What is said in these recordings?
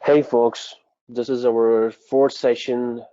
Hey folks, this is our fourth session.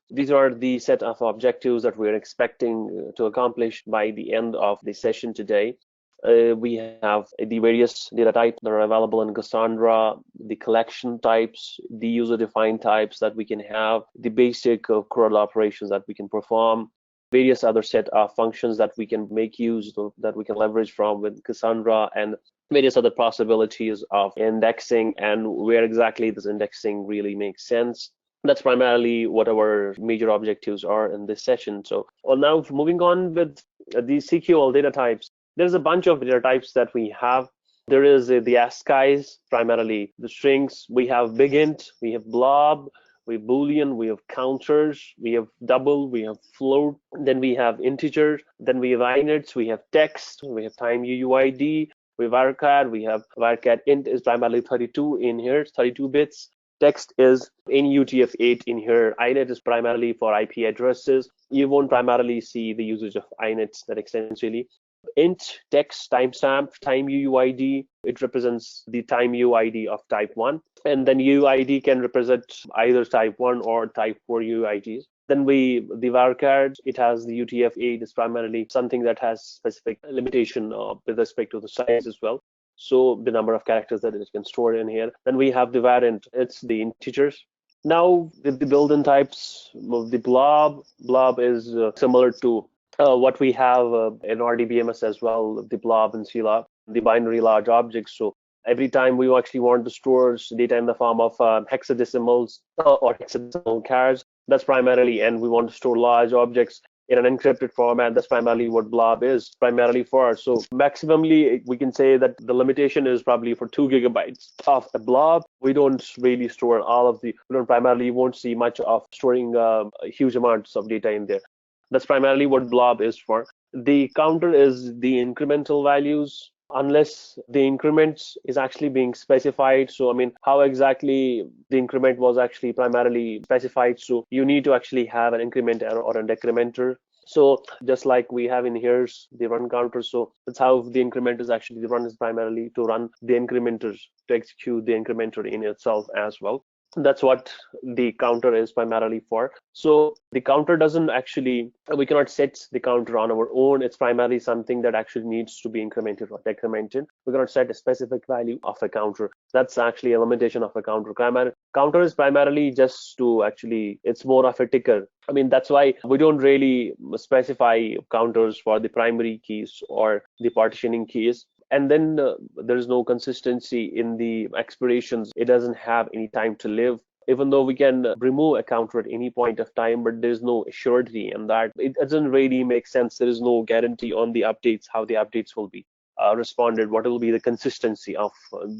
These are the set of objectives that we're expecting to accomplish by the end of the session today. We have the various data types that are available in Cassandra, the collection types, the user-defined types that we can have, the basic CRUD operations that we can perform, various other set of functions that we can make use of, that we can leverage from with Cassandra, and various other possibilities of indexing and where exactly this indexing really makes sense. That's primarily what our major objectives are in this session. So now moving on with the CQL data types. There's a bunch of data types that we have. There is the ASCIIs, primarily the strings. We have big int, we have blob, we have boolean, we have counters, we have double, we have float, then we have integers, then we have inits, we have text, we have time UUID, we have varchar, we have varchar int is primarily 32 in here, 32 bits. Text is in UTF-8 in here. Init is primarily for IP addresses. You won't primarily see the usage of inits that extensively. Int text timestamp time UUID, it represents the time UUID of type 1, and then UUID can represent either type 1 or type 4 UUIDs. Then the varchar, it has the UTF-8 is primarily something that has specific limitation with respect to the size as well. So the number of characters that it can store in here. Then we have the variant, it's the integers. Now with the built-in types of the blob is similar to what we have in RDBMS as well, the blob and CLOB, the binary large objects. So every time we actually want to store data in the form of hexadecimals or hexadecimal characters, that's primarily, and we want to store large objects in an encrypted format, that's primarily what blob is primarily for. So maximally, we can say that the limitation is probably for 2 gigabytes of a blob. We don't really store all of the, we don't primarily, you won't see much of storing huge amounts of data in there. That's primarily what blob is for. The counter is the incremental values, unless the increments is actually being specified. So I mean, how exactly the increment was actually primarily specified. So you need to actually have an increment or a decrementer. So just like we have in here's the run counter. So that's how the increment is actually, the run is primarily to run the incrementers, to execute the incrementer in itself as well. That's what the counter is primarily for. So the counter doesn't actually, we cannot set the counter on our own. It's primarily something that actually needs to be incremented or decremented. We cannot set a specific value of a counter. That's actually a limitation of a counter. Counter is primarily just to actually, it's more of a ticker. I mean, that's why we don't really specify counters for the primary keys or the partitioning keys. And then there is no consistency in the expirations. It doesn't have any time to live. Even though we can remove a counter at any point of time, but there's no surety in that. It doesn't really make sense. There is no guarantee on the updates, how the updates will be responded, what will be the consistency of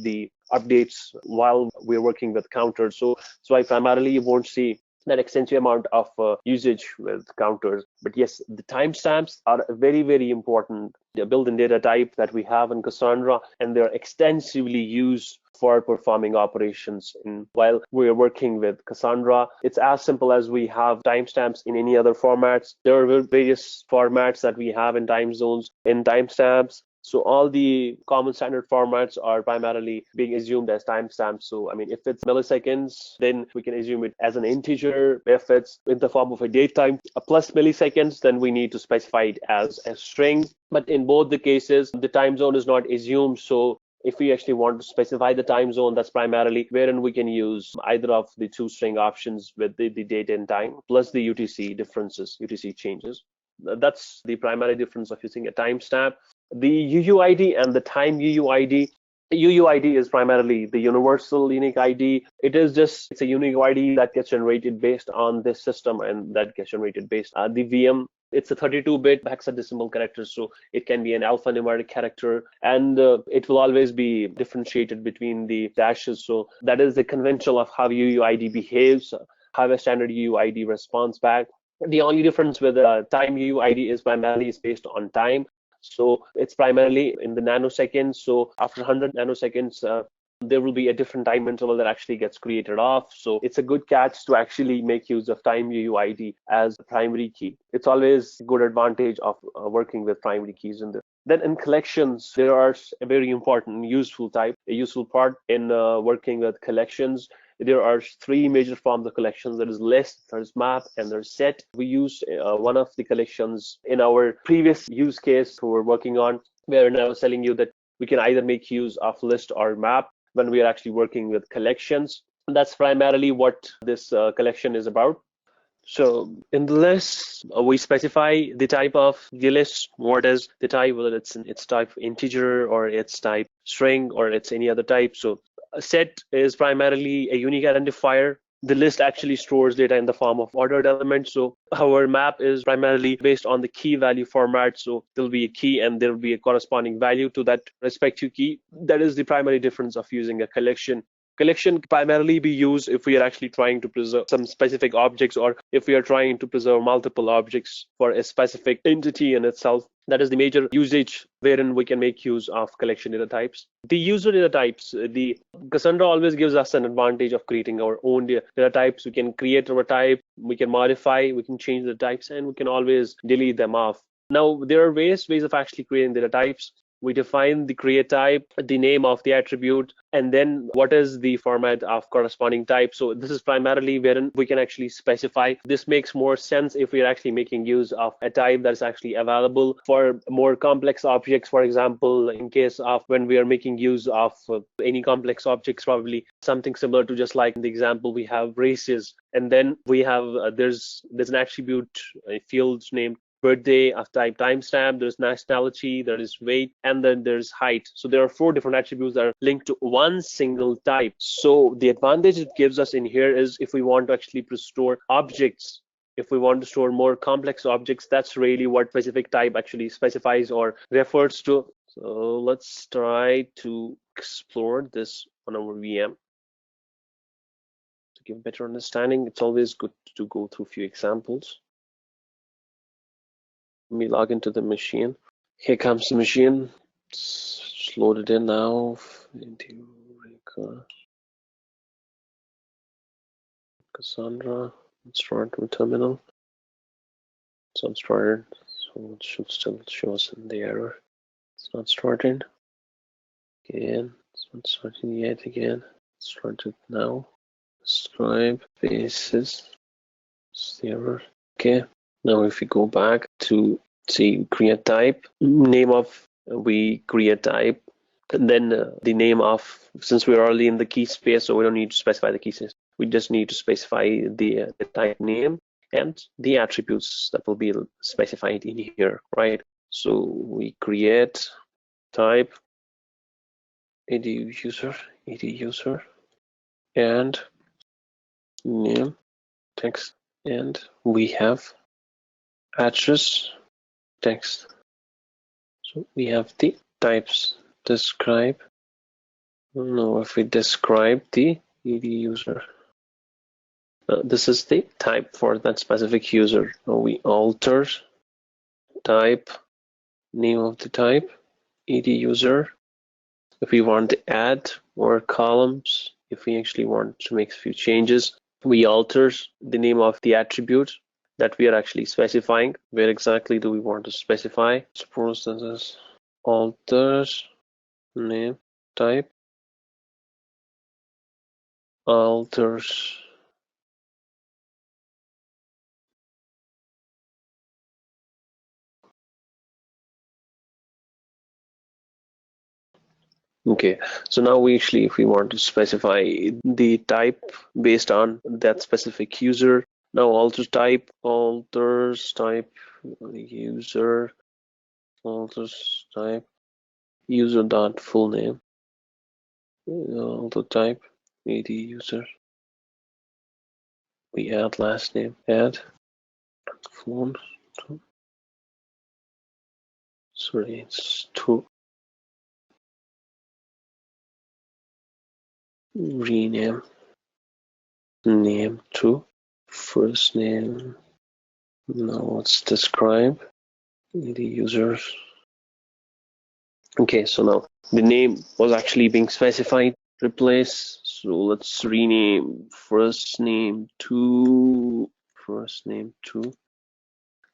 the updates while we're working with counters. So I primarily won't see that extensive amount of usage with counters. But yes, the timestamps are a very, very important built-in data type that we have in Cassandra, and they're extensively used for performing operations. While we're working with Cassandra, it's as simple as we have timestamps in any other formats. There are various formats that we have in time zones, in timestamps. So all the common standard formats are primarily being assumed as timestamps. So I mean, if it's milliseconds, then we can assume it as an integer. If it's in the form of a date time plus milliseconds, then we need to specify it as a string. But in both the cases, the time zone is not assumed. So if we actually want to specify the time zone, that's primarily wherein we can use either of the two string options with the date and time plus the UTC differences, UTC changes. That's the primary difference of using a timestamp. The UUID and the time UUID. UUID is primarily the universal unique ID. It's a unique ID that gets generated based on this system, and that gets generated based on the VM. It's a 32-bit hexadecimal character, so it can be an alphanumeric character, and it will always be differentiated between the dashes. So that is the conventional of how UUID behaves, how a standard UUID responds back. The only difference with time UUID is primarily is based on time. So it's primarily in the nanoseconds. So after 100 nanoseconds, there will be a different time interval that actually gets created off. So it's a good catch to actually make use of time UUID as the primary key. It's always a good advantage of working with primary keys in there. Then in collections, there are a very important useful type, a useful part in working with collections. There are three major forms of collections. There is list, there's map, and there's set. We used one of the collections in our previous use case we were working on, wherein I was telling you that we can either make use of list or map when we are actually working with collections. That's primarily what this collection is about. So in the list, we specify the type of the list, what is the type, whether it's type integer or it's type string or it's any other type. So a set is primarily a unique identifier. The list actually stores data in the form of ordered elements. So our map is primarily based on the key value format. So there'll be a key and there'll be a corresponding value to that respective key. That is the primary difference of using a collection. Collection primarily be used if we are actually trying to preserve some specific objects, or if we are trying to preserve multiple objects for a specific entity in itself. That is the major usage wherein we can make use of collection data types. The user data types, the Cassandra always gives us an advantage of creating our own data types. We can create our type, we can modify, we can change the types, and we can always delete them off. Now, there are ways of actually creating data types. We define the create type, the name of the attribute, and then what is the format of corresponding type. So this is primarily wherein we can actually specify. This makes more sense if we are actually making use of a type that is actually available for more complex objects. For example, in case of when we are making use of any complex objects, probably something similar to just like in the example we have races, and then we have there's an attribute, a field named birthday of type timestamp, there's nationality, there is weight, and then there's height. So there are four different attributes that are linked to one single type. So the advantage it gives us in here is if we want to actually store objects, if we want to store more complex objects, that's really what specific type actually specifies or refers to. So let's try to explore this on our VM. To give better understanding, it's always good to go through a few examples. Let me log into the machine. Here comes the machine. It's loaded in now. Edureka. Cassandra. Let's start the terminal. It's not started, so it should still show us in the error. It's not starting. Again, it's not starting yet again. It's started now. Describe basis. It's the error. Okay. Now if we go back to see create type, name of we create type, and then the name of, since we're already in the key space, so we don't need to specify the key space. We just need to specify the type name and the attributes that will be specified in here, right? So we create type edu user, and name text, and we have address text. So we have the types describe. Now if we describe the ed user, this is the type for that specific user. Now we alter type, name of the type, ed user. If we want to add more columns, if we actually want to make a few changes, we alter the name of the attribute that we are actually specifying. Where exactly do we want to specify? Suppose this is alters name type, alters okay. So now we actually, if we want to specify the type based on that specific user, now alters type user, alters type user dot full name, alter type ed user. We add last name, add phone. Sorry, it's to rename name to first name. Now let's describe the users. Okay, so now the name was actually being specified. Replace. So let's rename first name to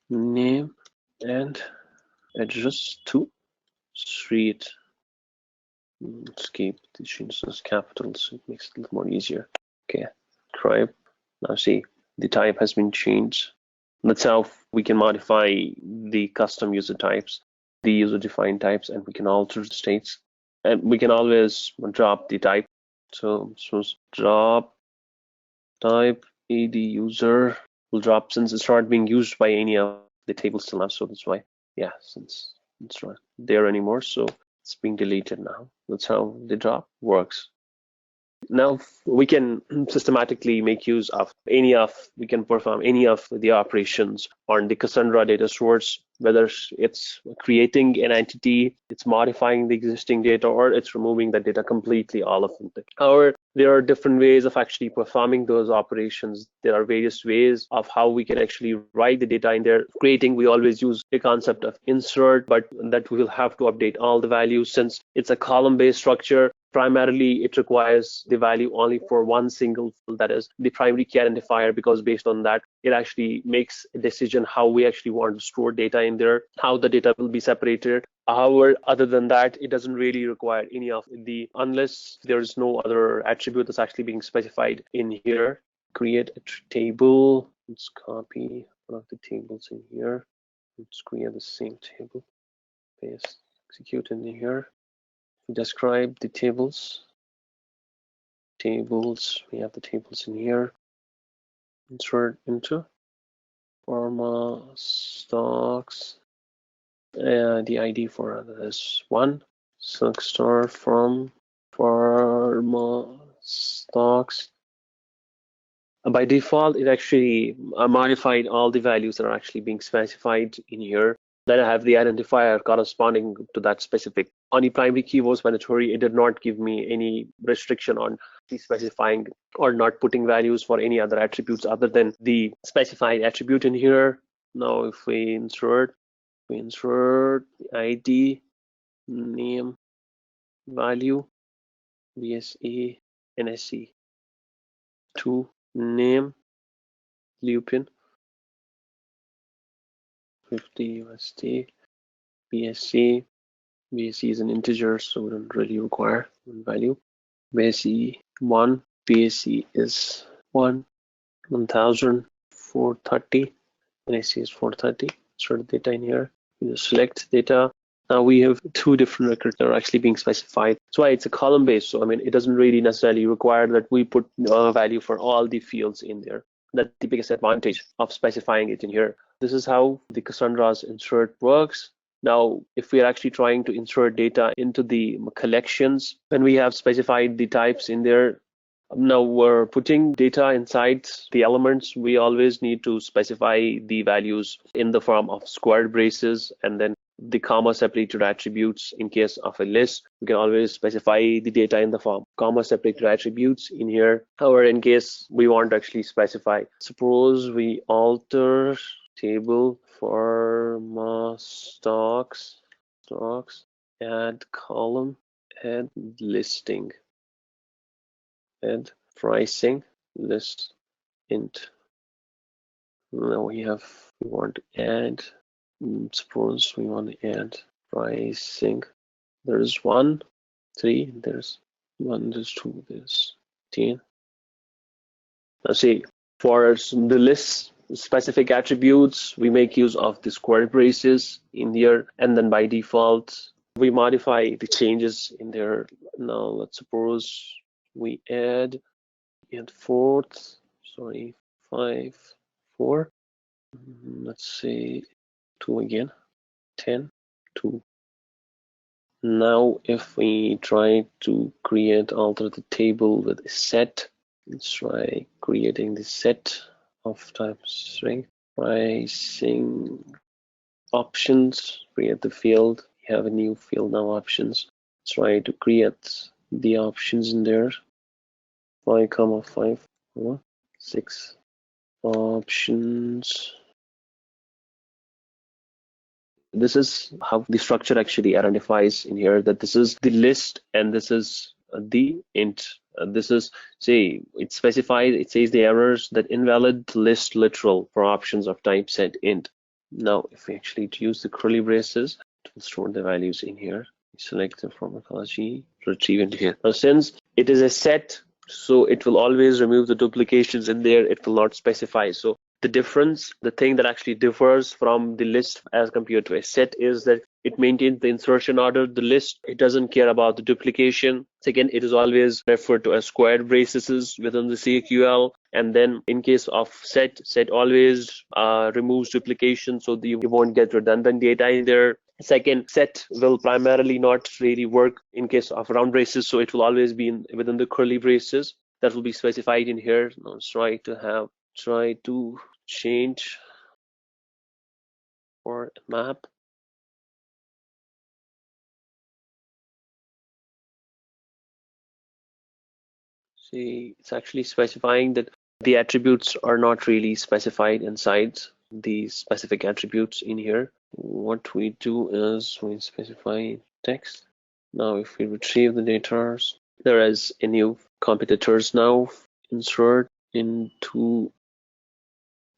name and address to street. Let's keep the changes capitals. It makes it a little more easier. Okay, scribe. Now see, the type has been changed. That's how we can modify the custom user types, the user-defined types, and we can alter the states. And we can always drop the type. So drop type ed user will drop since it's not being used by any of the tables till now. So that's why, yeah, since it's not there anymore, so it's being deleted now. That's how the drop works. Now we can systematically make use of we can perform any of the operations on the Cassandra data source, whether it's creating an entity, it's modifying the existing data, or it's removing the data completely, all of it. However, there are different ways of actually performing those operations. There are various ways of how we can actually write the data in there. Creating, we always use a concept of insert, but that we will have to update all the values since it's a column-based structure. Primarily, it requires the value only for one single field, that is the primary key identifier, because based on that, it actually makes a decision how we actually want to store data in there, how the data will be separated. However, other than that, it doesn't really require any of the, unless there is no other attribute that's actually being specified in here. Create a table. Let's copy one of the tables in here. Let's create the same table. Paste, execute in here. Describe the tables. We have the tables in here. Insert into pharma stocks. The ID for this one. Select star from pharma stocks. By default, it actually modified all the values that are actually being specified in here. Then I have the identifier corresponding to that specific. On the primary key was mandatory. It did not give me any restriction on the specifying or not putting values for any other attributes other than the specified attribute in here. Now, if we insert the ID, name, value, BSE, NSE, to name, Lupin, 50 USD, BSE. BSE is an integer, so we don't really require one value. BSE 1, BSE is 1,430, NSE is 430. Insert data in here. You select data. Now we have two different records that are actually being specified. That's why it's a column based. So I mean, it doesn't really necessarily require that we put a value for all the fields in there. That's the biggest advantage of specifying it in here. This is how the Cassandra's insert works. Now, if we are actually trying to insert data into the collections, when we have specified the types in there, now we're putting data inside the elements. We always need to specify the values in the form of squared braces and then the comma separated attributes. In case of a list, we can always specify the data in the form comma separated attributes in here. However, in case we want to actually specify, suppose we alter table for stocks, add column, add listing, add pricing, list int. Now we want to add, suppose we want to add pricing. There's 1, 3, there's 1, there's 2, there's 10. Now see, for the list specific attributes, we make use of the square braces in here, and then by default, we modify the changes in there. Now let's suppose we add 5, 4. Let's say 2 again, 10, 2. Now, if we try to alter the table with a set, let's try creating the set of type string, pricing options, create the field. We have a new field now, options. Let's try to create the options in there. 5, 5, 4, 6 options. This is how the structure actually identifies in here that this is the list and this is the int. This is, say, it specifies, it says the errors that invalid list literal for options of type set int. Now, if we actually use the curly braces, it will store the values in here. Select the pharmacology, retrieve into here. Now, since it is a set, so it will always remove the duplications in there. It will not specify. So the difference, the thing that actually differs from the list as compared to a set is that it maintains the insertion order. The list, it doesn't care about the duplication. Second, it is always referred to as squared braces within the CQL. And then in case of set always removes duplication, so you won't get redundant data in there. Second, set will primarily not really work in case of round braces, so it will always be within the curly braces. That will be specified in here. Now let's try to change for a map. See, it's actually specifying that the attributes are not really specified inside the specific attributes in here. What we do is we specify text. Now if we retrieve the data, there is a new competitors now. Insert into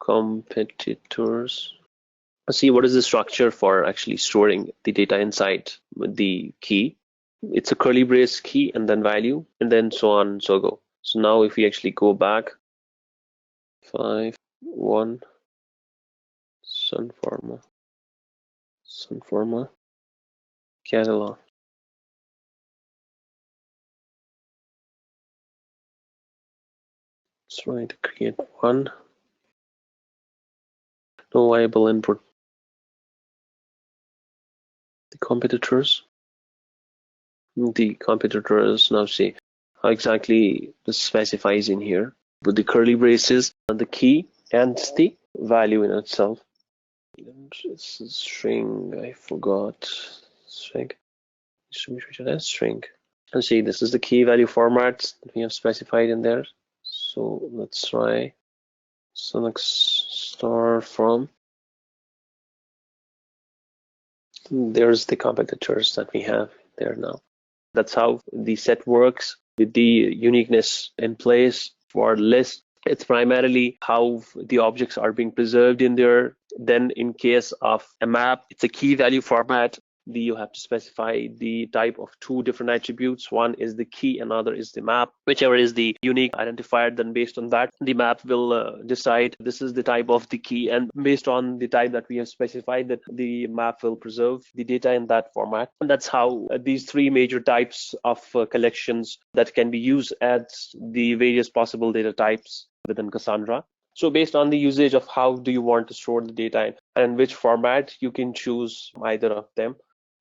competitors. Let's see what is the structure for actually storing the data inside the key. It's a curly brace key and then value and then so on and so go. So now if we actually go back, 5.1 Sunpharma catalog. Let's try to create one. No viable input. The competitors. Now see how exactly this specifies in here with the curly braces, the key and the value in itself. This is string. I forgot string. Distributed as string. And see, this is the key value format that we have specified in there. So let's try select star from. There's the competitors that we have there now. That's how the set works with the uniqueness in place. For list, it's primarily how the objects are being preserved in there. Then in case of a map, it's a key value format. You have to specify the type of two different attributes. One is the key, another is the map. Whichever is the unique identifier, then based on that, the map will decide this is the type of the key, and based on the type that we have specified, that the map will preserve the data in that format. And that's how these three major types of collections that can be used as the various possible data types within Cassandra. So based on the usage of how do you want to store the data and which format, you can choose either of them.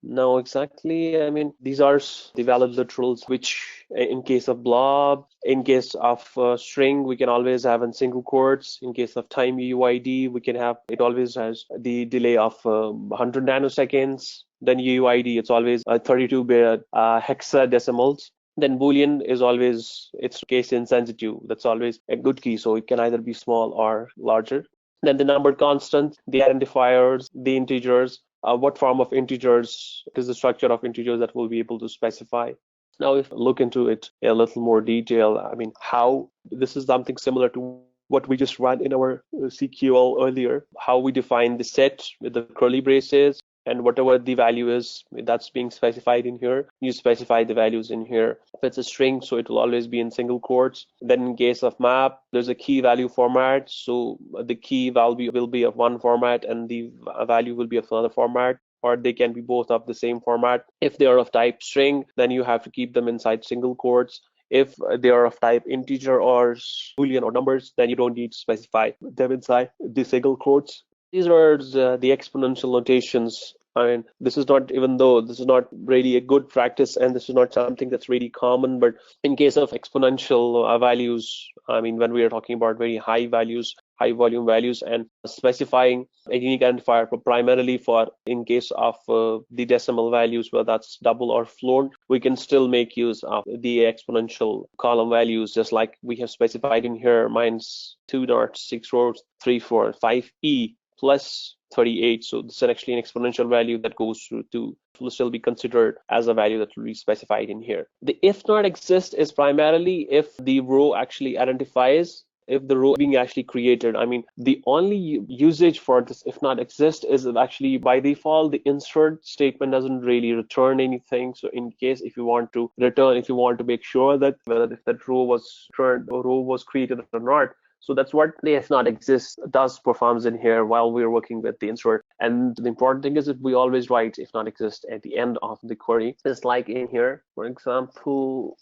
No, exactly. I mean, these are the valid literals, which in case of blob, in case of string, we can always have in single quotes. In case of time UUID, we can have, it always has the delay of 100 nanoseconds. Then UUID, it's always 32-bit hexadecimals. Then Boolean is always, it's case insensitive. That's always a good key. So it can either be small or larger. Then the numbered constant, the identifiers, the integers, what form of integers, it is the structure of integers that we'll be able to specify. Now, if we look into it in a little more detail, I mean, how this is something similar to what we just ran in our CQL earlier, how we define the set with the curly braces, and whatever the value is that's being specified in here, you specify the values in here. If it's a string, so it will always be in single quotes. Then in case of map, there's a key value format, so the key value will be of one format and the value will be of another format, or they can be both of the same format. If they are of type string, then you have to keep them inside single quotes. If they are of type integer or Boolean or numbers, then you don't need to specify them inside the single quotes. These are the exponential notations. I mean, this is not, even though this is not really a good practice and this is not something that's really common, but in case of exponential values, I mean, when we are talking about very high values, high volume values, and specifying a unique identifier primarily for in case of the decimal values, where that's double or flown, we can still make use of the exponential column values, just like we have specified in here, minus 2.6 rows 345e plus 38. So this is actually an exponential value that goes through to will still be considered as a value that will be specified in here. The if not exist is primarily if the row actually identifies if the row being actually created, I mean, the only usage for this if not exist is actually by default the insert statement doesn't really return anything. So in case if you want to return, if you want to make sure that whether if that row was returned or row was created or not. So that's what the if not exists does performs in here while we're working with the insert. And the important thing is that we always write if not exist at the end of the query. Just like in here, for example,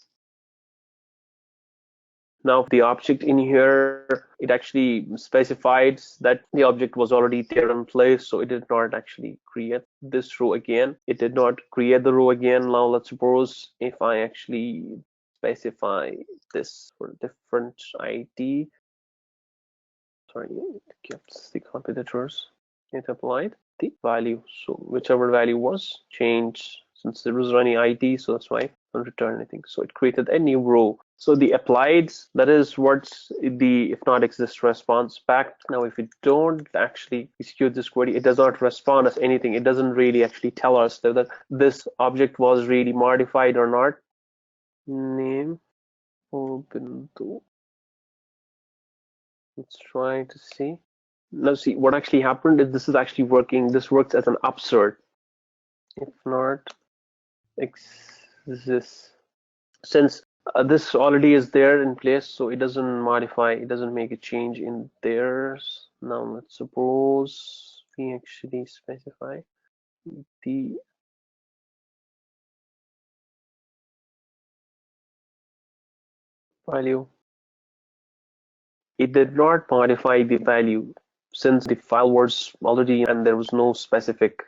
now the object in here, it actually specifies that the object was already there in place, so it did not actually create this row again. It did not create the row again. Now let's suppose if I actually specify this for different ID. Sorry, it gives the competitors it applied the value. So whichever value was changed, since there was any ID, so that's why I don't return anything. So it created a new row. So the applied, that is what's the if not exist response back. Now, if we don't actually execute this query, it does not respond as anything. It doesn't really actually tell us that this object was really modified or not. Name open to. Let's try to see. Now see what actually happened is this is actually working. This works as an upsert. If not exists, since this already is there in place, so it doesn't modify, it doesn't make a change in theirs. Now let's suppose we actually specify the value. It did not modify the value since the file was already and there was no specific.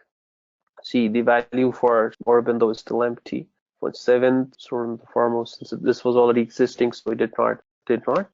See, the value for Aurobindo is still empty. For 7th, so the foremost, since this was already existing, so it did not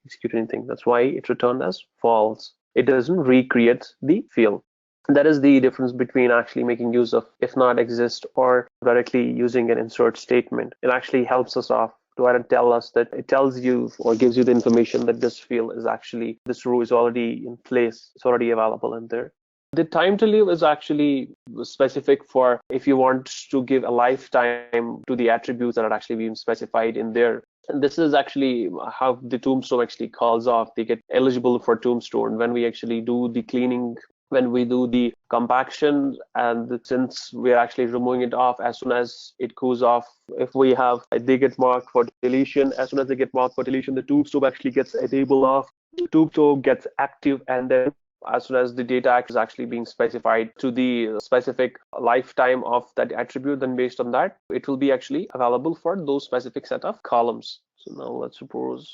execute anything. That's why it returned as false. It doesn't recreate the field. That is the difference between actually making use of if not exist or directly using an insert statement. It actually helps us off to add and tell us that it tells you or gives you the information that this field is actually, this row is already in place. It's already available in there. The time to live is actually specific for if you want to give a lifetime to the attributes that are actually being specified in there. And this is actually how the tombstone actually calls off. They get eligible for tombstone when we actually do the cleaning, when we do the compaction, and since we're actually removing it off as soon as it goes off. If we have, they get marked for deletion. As soon as they get marked for deletion, the tombstone actually gets enabled off. Tombstone gets active, and then as soon as the data is actually being specified to the specific lifetime of that attribute, then based on that, it will be actually available for those specific set of columns. So now let's suppose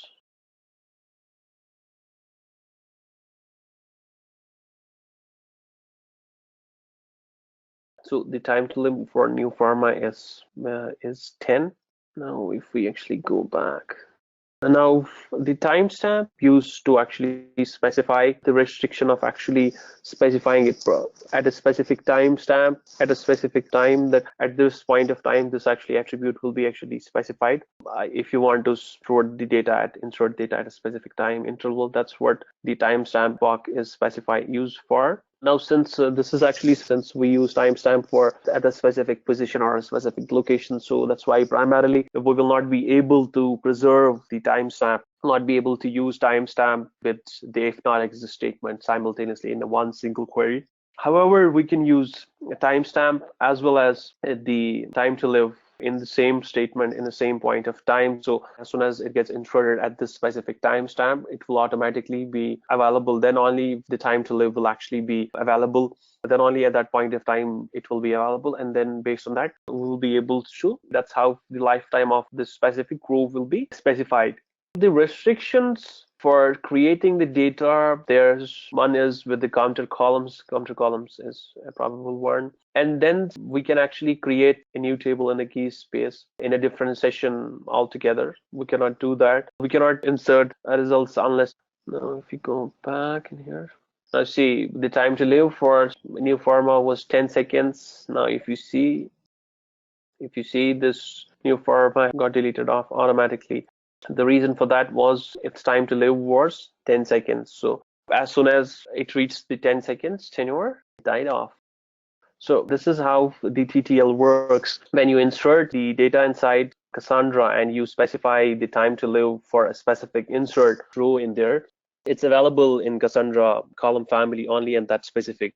so the time to live for new pharma is 10. Now if we actually go back. And now the timestamp used to actually specify the restriction of actually specifying it at a specific timestamp at a specific time, that at this point of time this actually attribute will be actually specified. If you want to store the data insert data at a specific time interval, that's what the timestamp block is specified used for. Now, since this is actually since we use timestamp for at a specific position or a specific location, so that's why primarily we will not be able to preserve the timestamp, not be able to use timestamp with the if not exist statement simultaneously in one single query. However, we can use a timestamp as well as the time to live in the same statement in the same point of time. So as soon as it gets inserted at this specific timestamp, it will automatically be available. Then only the time to live will actually be available. Then only at that point of time it will be available. And then based on that, we'll be able to show. That's how the lifetime of this specific row will be specified. The restrictions for creating the data, there's one is with the counter columns. Counter columns is a probable one. And then we can actually create a new table in the Keyspace in a different session altogether. We cannot do that. We cannot insert results unless, now if you go back in here. Now see, the time to live for new pharma was 10 seconds. Now if you see this new pharma got deleted off automatically. The reason for that was its time to live was 10 seconds. So as soon as it reached the 10 seconds tenure, it died off. So this is how the TTL works. When you insert the data inside Cassandra and you specify the time to live for a specific insert row in there, it's available in Cassandra column family only in that specific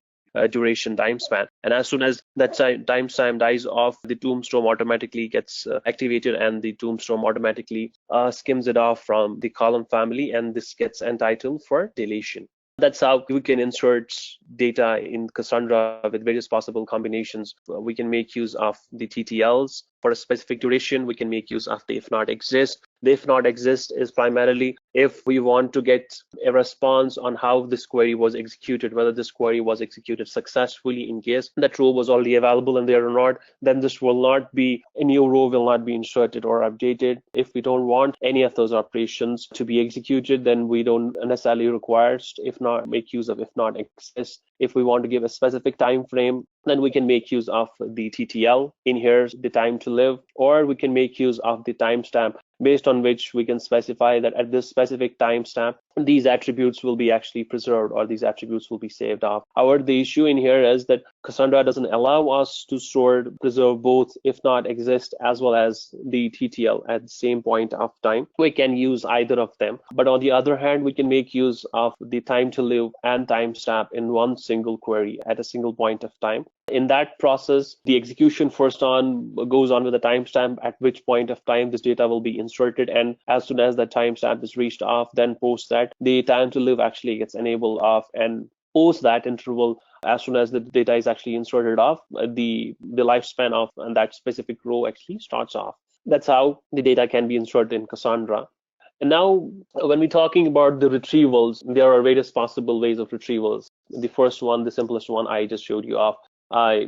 duration time span. And as soon as that timestamp dies off, the tombstone automatically gets activated, and the tombstone automatically skims it off from the column family, and this gets entitled for deletion. That's how we can insert data in Cassandra with various possible combinations. We can make use of the TTLs for a specific duration. We can make use of the if not exist. The if not exist is primarily if we want to get a response on how this query was executed, whether this query was executed successfully. In case that row was already available and there or not, then this will not be, a new row will not be inserted or updated. If we don't want any of those operations to be executed, then we don't necessarily require if not make use of if not exist. If we want to give a specific time frame, then we can make use of the TTL in here, the time to live, or we can make use of the timestamp, based on which we can specify that at this specific timestamp, these attributes will be actually preserved, or these attributes will be saved off. However, the issue in here is that Cassandra doesn't allow us to preserve both if not exist as well as the TTL at the same point of time. We can use either of them, but on the other hand, we can make use of the time to live and timestamp in one single query at a single point of time. In that process, the execution first goes on with the timestamp at which point of time this data will be inserted, and as soon as that timestamp is reached off, then post that, the time to live actually gets enabled off, and post that interval, as soon as the data is actually inserted off, the lifespan of that specific row actually starts off. That's how the data can be inserted in Cassandra. And now, when we're talking about the retrievals, there are various possible ways of retrievals. The first one, the simplest one, I just showed you off.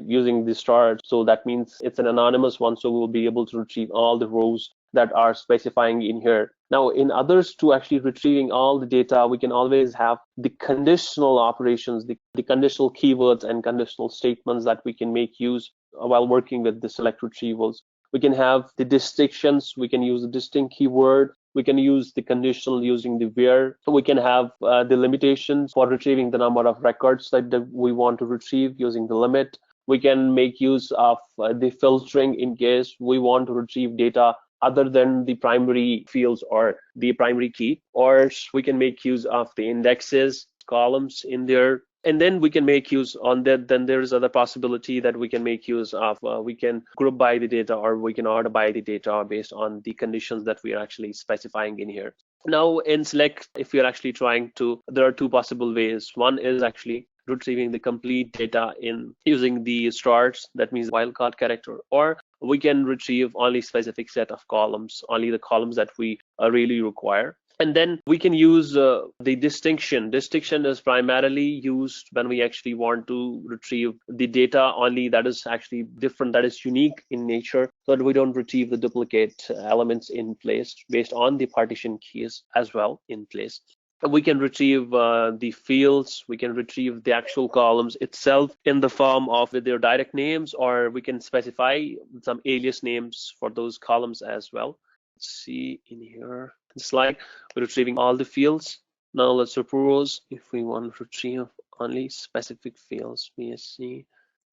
Using the star, so that means it's an anonymous one, so we'll be able to retrieve all the rows that are specifying in here. Now, in others, to actually retrieving all the data, we can always have the conditional operations, the conditional keywords and conditional statements that we can make use while working with the select retrievals. We can have the distinctions, we can use the distinct keyword, we can use the conditional using the where. We can have the limitations for retrieving the number of records that we want to retrieve using the limit. We can make use of the filtering in case we want to retrieve data other than the primary fields or the primary key, or we can make use of the indexes, columns in there. And then we can make use on that. Then there is other possibility that we can make use of. We can group by the data, or we can order by the data based on the conditions that we are actually specifying in here. Now in select, if we are actually trying to, there are two possible ways. One is actually retrieving the complete data in using the stars, that means wildcard character, or we can retrieve only specific set of columns, only the columns that we really require. And then we can use the distinction. Distinction is primarily used when we actually want to retrieve the data only that is actually different, that is unique in nature, so that we don't retrieve the duplicate elements in place based on the partition keys as well in place. We can retrieve the fields, we can retrieve the actual columns itself in the form of their direct names, or we can specify some alias names for those columns as well. Let's see in here. It's like we're retrieving all the fields. Now let's suppose if we want to retrieve only specific fields, BSc,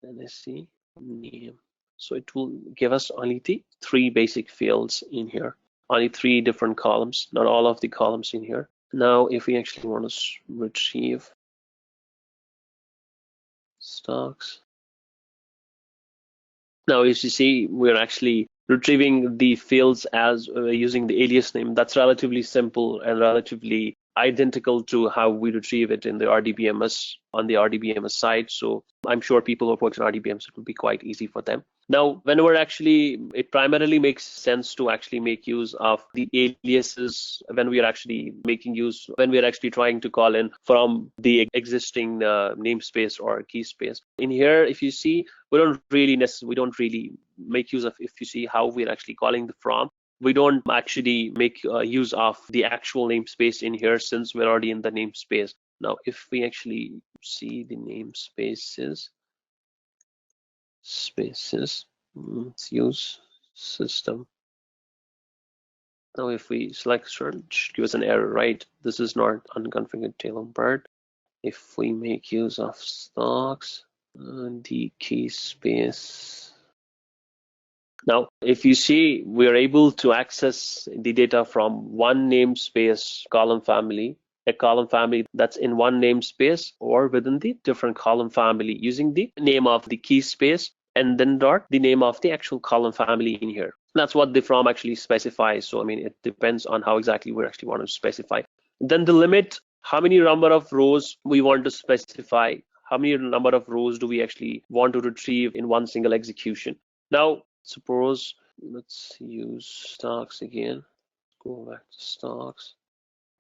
NSC, name. So it will give us only the 3 basic fields in here, only 3 different columns, not all of the columns in here. Now, if we actually want to retrieve stocks, now as you see, we're actually retrieving the fields as using the alias name. That's relatively simple and relatively identical to how we retrieve it in the RDBMS on the RDBMS side. So I'm sure people who work in RDBMS, it will be quite easy for them. Now, whenever actually, it primarily makes sense to actually make use of the aliases when we are actually trying to call in from the existing namespace or keyspace. In here, if you see, we don't really make use of, if you see how we're actually calling the from, we don't actually make use of the actual namespace in here since we're already in the namespace. Now, if we actually see the namespaces, let's use system. Now, if we select search, give us an error, right? This is not unconfigured tail bird. If we make use of stocks, the keyspace. Now, if you see, we are able to access the data from one namespace column family a column family that's in one namespace or within the different column family using the name of the Keyspace and then dot the name of the actual column family in here. That's what the from actually specifies. So I mean, it depends on how exactly we actually want to specify. Then the limit, how many number of rows we want to specify, how many number of rows do we actually want to retrieve in one single execution. Now suppose let's use stocks again, go back to stocks.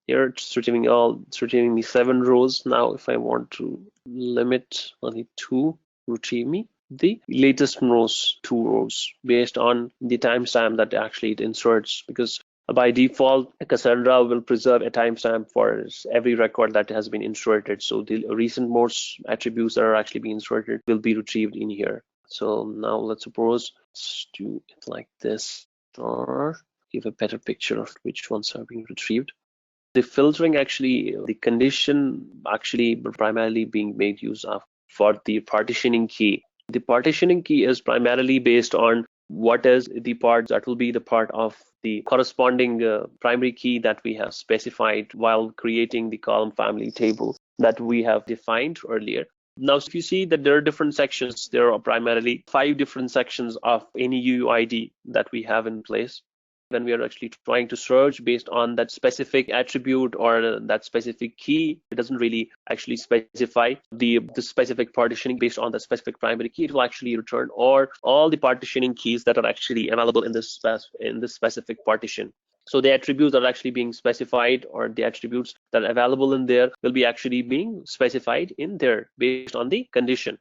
Here it's retrieving me 7 rows. Now if I want to limit only 2, retrieve me the latest rows, 2 rows based on the timestamp that actually it inserts, because by default Cassandra will preserve a timestamp for every record that has been inserted. So the recent most attributes that are actually being inserted will be retrieved in here. So now let's suppose let's do it like this, or give a better picture of which ones are being retrieved. The filtering actually, the condition actually primarily being made use of for the partitioning key. The partitioning key is primarily based on what is the part that will be the part of the corresponding primary key that we have specified while creating the column family table that we have defined earlier. Now, if you see that there are different sections, there are primarily 5 different sections of any UUID that we have in place. When we are actually trying to search based on that specific attribute or that specific key, it doesn't really actually specify the specific partitioning based on the specific primary key. It will actually return or all the partitioning keys that are actually available in this specific partition. So the attributes that are actually being specified or the attributes that are available in there will be actually being specified in there based on the condition.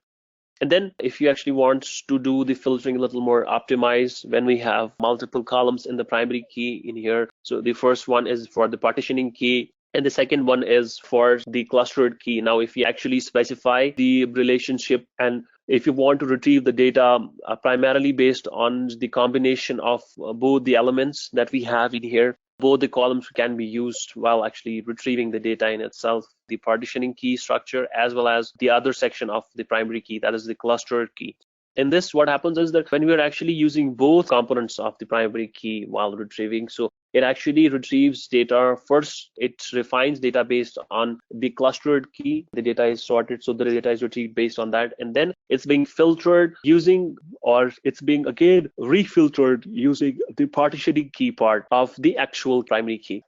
And then if you actually want to do the filtering a little more optimized, when we have multiple columns in the primary key in here, so the first one is for the partitioning key and the second one is for the clustered key. Now if you actually specify the relationship and if you want to retrieve the data primarily based on the combination of both the elements that we have in here, both the columns can be used while actually retrieving the data in itself, the partitioning key structure, as well as the other section of the primary key, that is the clustered key. In this, what happens is that when we are actually using both components of the primary key while retrieving, so it actually retrieves data. First, it refines data based on the clustered key. The data is sorted, so the data is retrieved based on that. And then it's being filtered using, or it's being again refiltered using the partitioning key part of the actual primary key.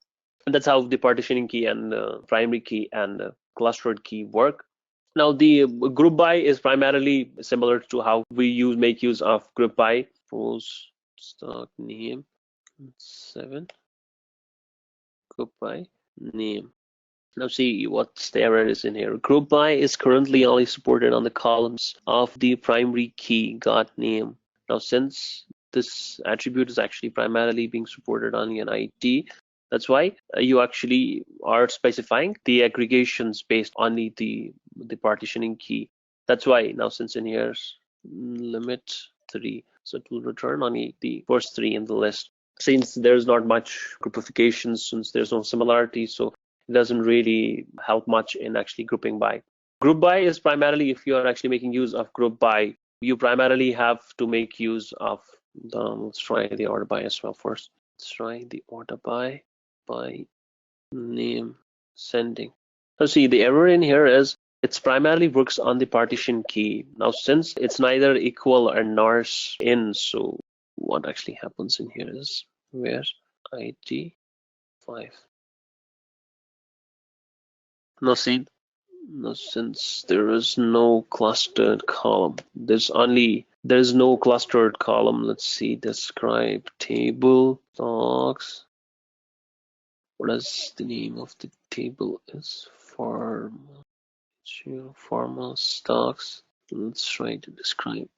And that's how the partitioning key and primary key and clustered key work. Now the group by is primarily similar to how we make use of group by. Suppose stock name 7 group by name. Now see what's the error is in here. Group by is currently only supported on the columns of the primary key got name. Now since this attribute is actually primarily being supported on an ID, that's why you actually are specifying the aggregations based on the partitioning key. That's why now since in here limit 3, so it will return only the first 3 in the list. Since there's not much groupification, since there's no similarity, so it doesn't really help much in actually grouping by. Group by is primarily if you are actually making use of group by, you primarily have to make use of let's try the order by as well first. Let's try the order by name sending. So see the error in here is it's primarily works on the partition key. Now since it's neither equal or nor in, so what actually happens in here is where ID 5. Now see, now since there is no clustered column, there's no clustered column. Let's see, describe table docs. What is the name of the table is formal stocks. Let's try to describe.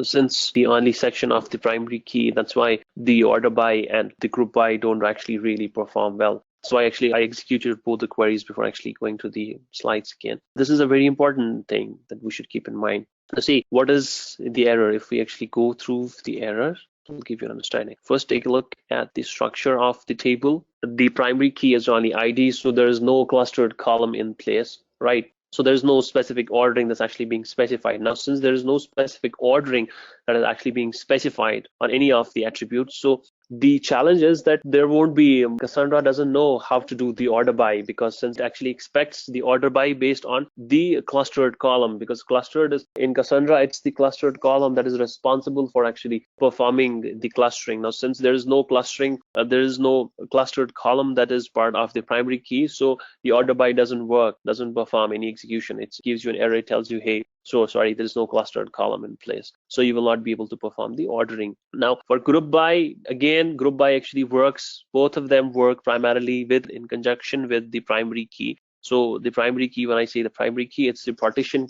Since the only section of the primary key, that's why the order by and the group by don't actually really perform well. So I executed both the queries before actually going to the slides again. This is a very important thing that we should keep in mind. Let's see what is the error. If we actually go through the error, I'll give you an understanding. First, take a look at the structure of the table. The primary key is only ID, so there is no clustered column in place, right? So there's no specific ordering that's actually being specified. Now, since there is no specific ordering that is actually being specified on any of the attributes, so The challenge is that there won't be, Cassandra doesn't know how to do the order by, because since it actually expects the order by based on the clustered column, because clustered is in Cassandra, it's the clustered column that is responsible for actually performing the clustering. Now, since there is no clustering, there is no clustered column that is part of the primary key, so the order by doesn't work, doesn't perform any execution. It gives you an error, it tells you, hey, so sorry, there is no clustered column in place. So you will not be able to perform the ordering. Now for group by, again, group by actually works, both of them work primarily in conjunction with the primary key. So the primary key, when I say the primary key, it's the partition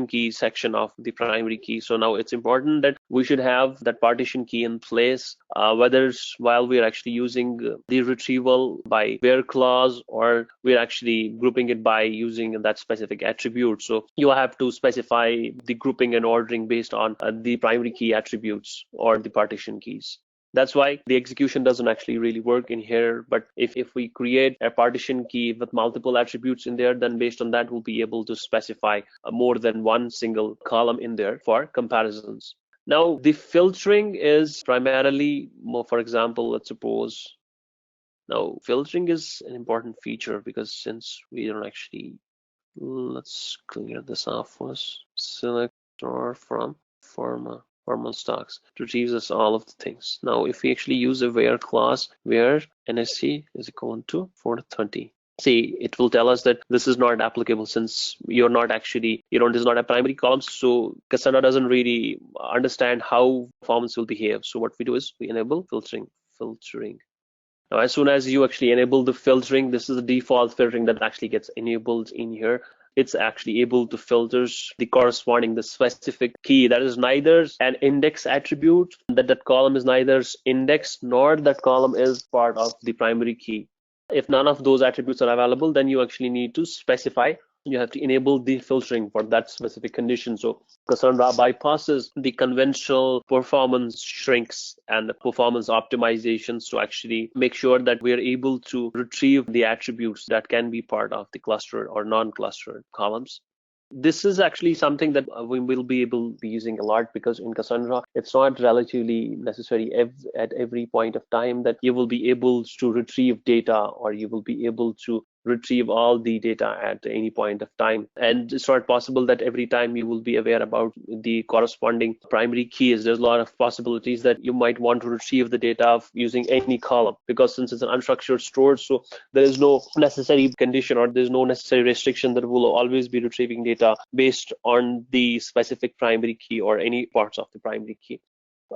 key section of the primary key. So now it's important that we should have that partition key in place, whether it's while we're actually using the retrieval by where clause, or we're actually grouping it by using that specific attribute. So you have to specify the grouping and ordering based on the primary key attributes or the partition keys. That's why the execution doesn't actually really work in here. But if we create a partition key with multiple attributes in there, then based on that, we'll be able to specify more than one single column in there for comparisons. Now, the filtering is primarily, for example, let's suppose, now filtering is an important feature because since we don't actually, let's clear this off first. Select or from formal stocks to retrieves us all of the things. Now, if we actually use a where clause, where NSC is equal to 420. See, it will tell us that this is not applicable since you're not actually, this is not a primary column. So Cassandra doesn't really understand how performance will behave. So what we do is we enable filtering. Now, as soon as you actually enable the filtering, this is the default filtering that actually gets enabled in here. It's actually able to filter the specific key that is neither an index attribute, that column is neither index nor that column is part of the primary key. If none of those attributes are available, then you actually need to specify. You have to enable the filtering for that specific condition. So Cassandra bypasses the conventional performance shrinks and the performance optimizations to actually make sure that we are able to retrieve the attributes that can be part of the clustered or non-clustered columns. This is actually something that we will be able to be using a lot, because in Cassandra, it's not relatively necessary at every point of time that you will be able to retrieve data, or you will be able to retrieve all the data at any point of time. And it's not possible that every time you will be aware about the corresponding primary keys. There's a lot of possibilities that you might want to retrieve the data using any column, because since it's an unstructured store, so there is no necessary condition or there's no necessary restriction that will always be retrieving data based on the specific primary key or any parts of the primary key.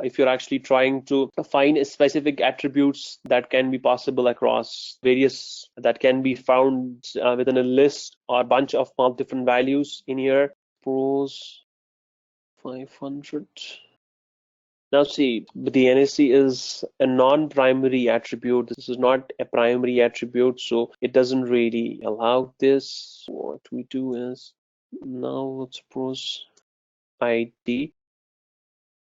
If you're actually trying to find specific attributes that can be possible across various, that can be found within a list or a bunch of different values in here, pros 500. Now see, the NSC is a non-primary attribute. This is not a primary attribute, so it doesn't really allow this. What we do is, now let's suppose ID.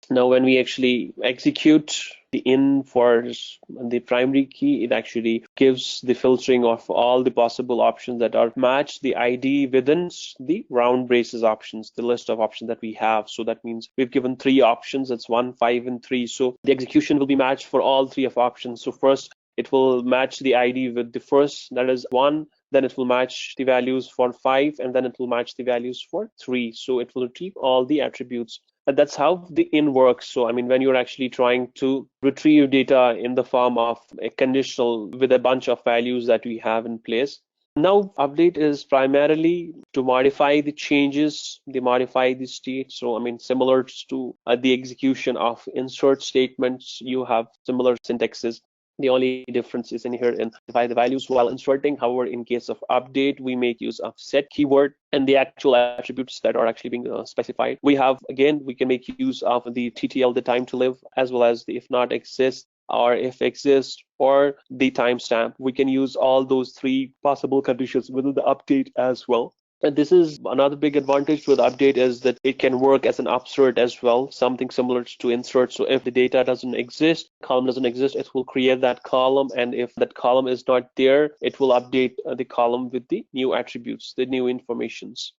Now, when we actually execute the in for the primary key, it actually gives the filtering of all the possible options that are matched the ID within the round braces options, the list of options that we have. So that means we've given 3 options. That's 1, 5, and 3. So the execution will be matched for all 3 of options. So first, it will match the ID with the first, that is 1. Then it will match the values for 5, and then it will match the values for 3. So it will retrieve all the attributes. And that's how the in works. So, I mean, when you're actually trying to retrieve data in the form of a conditional with a bunch of values that we have in place. Now, update is primarily to modify the changes, they modify the state. So, I mean, similar to the execution of insert statements, you have similar syntaxes. The only difference is in here in the values while inserting. However, in case of update, we make use of set keyword and the actual attributes that are actually being specified. We can make use of the TTL, the time to live, as well as the if not exist, or if exist, or the timestamp. We can use all those 3 possible conditions within the update as well. And this is another big advantage with update, is that it can work as an upsert as well, something similar to insert. So if the data doesn't exist, column doesn't exist, it will create that column. And if that column is not there, it will update the column with the new attributes, the new informations.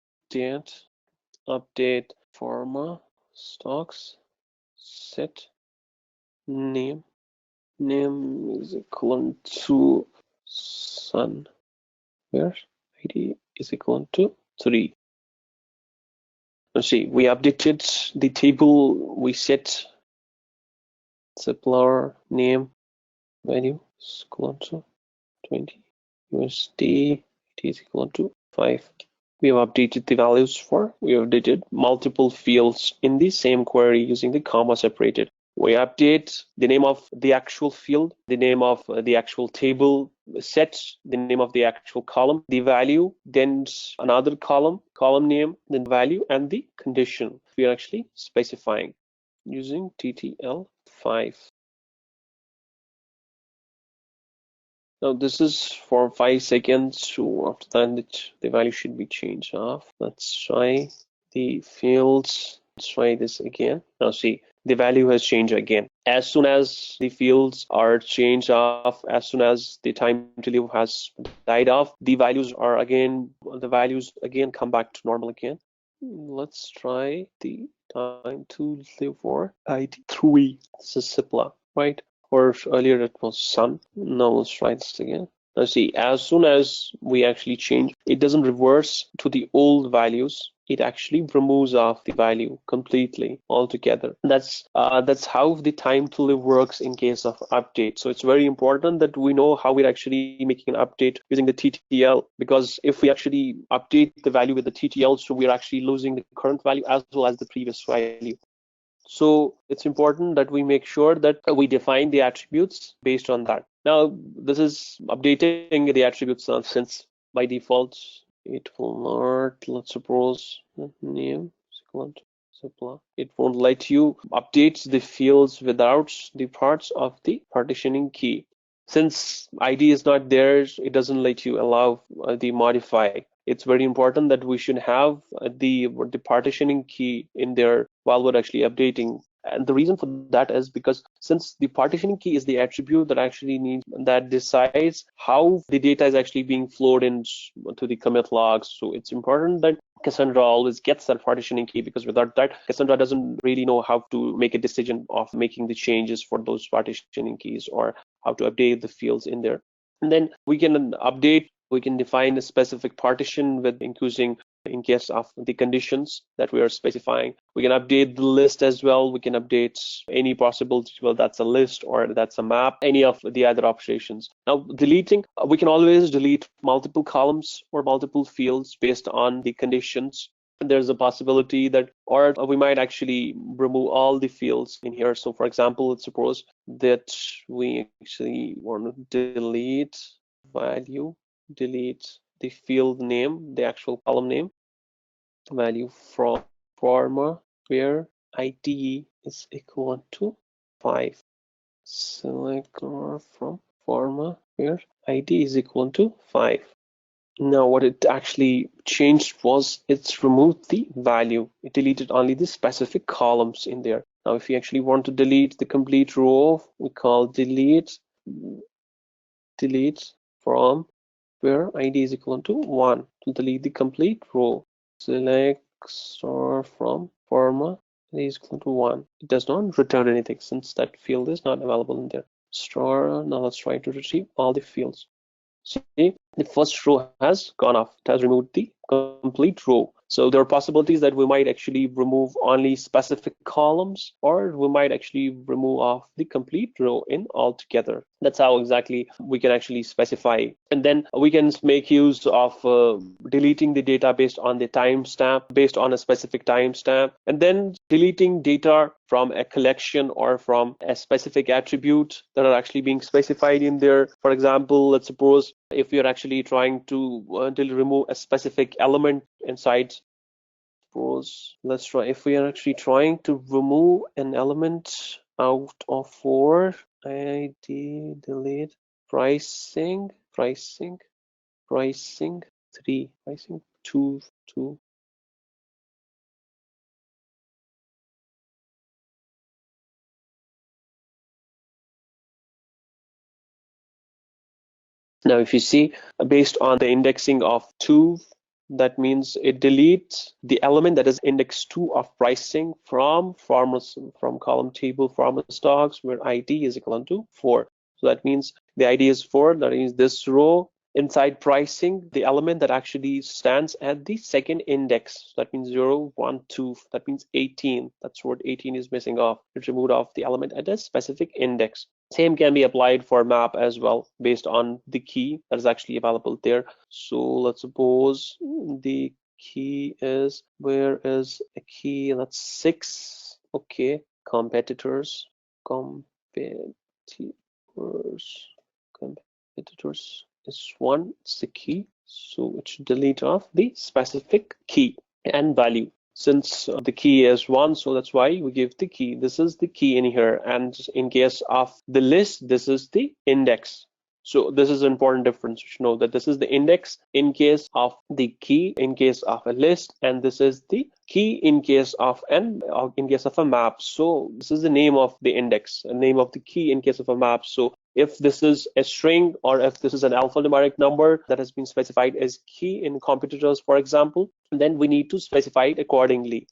Update forma stocks set name. name is equal to sun, where ID is equal to 3. Let's see, we updated the table, we set supplier name value is equal to 20 USD, it is equal to 5. We have updated the values for, we have updated multiple fields in the same query using the comma separated. We update the name of the actual field, the name of the actual table set, the name of the actual column, the value, then another column name, then value, and the condition. We are actually specifying using TTL5. Now this is for 5 seconds, so after that the value should be changed off. Let's try the fields. Let's try this again. Now see, the value has changed again. As soon as the fields are changed off, as soon as the time to live has died off, the values again come back to normal again. Let's try the time to live for ID 3. This is simpler, right? Or earlier it was sun. Now let's try this again. Now see, as soon as we actually change, it doesn't reverse to the old values. It actually removes off the value completely altogether. That's how the time to live works in case of update. So it's very important that we know how we're actually making an update using the TTL, because if we actually update the value with the TTL, so we're actually losing the current value as well as the previous value. So it's important that we make sure that we define the attributes based on that. Now, this is updating the attributes since by default it will not, let's suppose name is equal to supply. It won't let you update the fields without the parts of the partitioning key. Since ID is not there, it doesn't let you allow the modify. It's very important that we should have the partitioning key in there while we're actually updating. And the reason for that is because since the partitioning key is the attribute that decides how the data is actually being flowed into the commit logs. So it's important that Cassandra always gets that partitioning key, because without that, Cassandra doesn't really know how to make a decision of making the changes for those partitioning keys or how to update the fields in there. And then we can define a specific partition with including in case of the conditions that we are specifying. We can update the list as well. We can update any possibility, well, that's a list or that's a map, any of the other operations. Now, deleting, we can always delete multiple columns or multiple fields based on the conditions. There's a possibility that, or we might actually remove all the fields in here. So for example, let's suppose that we actually want to delete value, delete the field name, the actual column name, value from forma where ID is equal to 5. Select from forma where ID is equal to 5. Now what it actually changed was it's removed the value. It deleted only the specific columns in there. Now if you actually want to delete the complete row, we call delete from where ID is equal to 1 to delete the complete row. Select star from forma ID is equal to 1. It does not return anything since that field is not available in there. Star, now let's try to retrieve all the fields. See, the first row has gone off. It has removed the complete row. So there are possibilities that we might actually remove only specific columns, or we might actually remove off the complete row in altogether. That's how exactly we can actually specify. And then we can make use of deleting the data based on the timestamp, based on a specific timestamp, and then deleting data from a collection or from a specific attribute that are actually being specified in there. For example, let's suppose if you're actually trying to remove a specific element inside, suppose let's try, if we are actually trying to remove an element out of 4, ID delete pricing 3, pricing 2. Now, if you see, based on the indexing of 2, That means it deletes the element that is index 2 of pricing from column table farmer stocks, where ID is equal to 4. So that means the ID is 4. That means this row inside pricing, the element that actually stands at the second index. That means 0, 1, 2. That means 18. That's what 18 is missing off. It removed off the element at a specific index. Same can be applied for map as well, based on the key that is actually available there. So let's suppose the key is, where is a key? That's 6. Okay, competitors is 1. It's the key, so it should delete off the specific key and value. Since the key is 1, so that's why we give the key. This is the key in here, and in case of the list, this is the index. So this is an important difference. You should know that this is the index in case of the key, in case of a list, and this is the key in case of a map. So this is the name of the index, a name of the key in case of a map. So if this is a string, or if this is an alphanumeric number that has been specified as key in competitors, for example, then we need to specify it accordingly.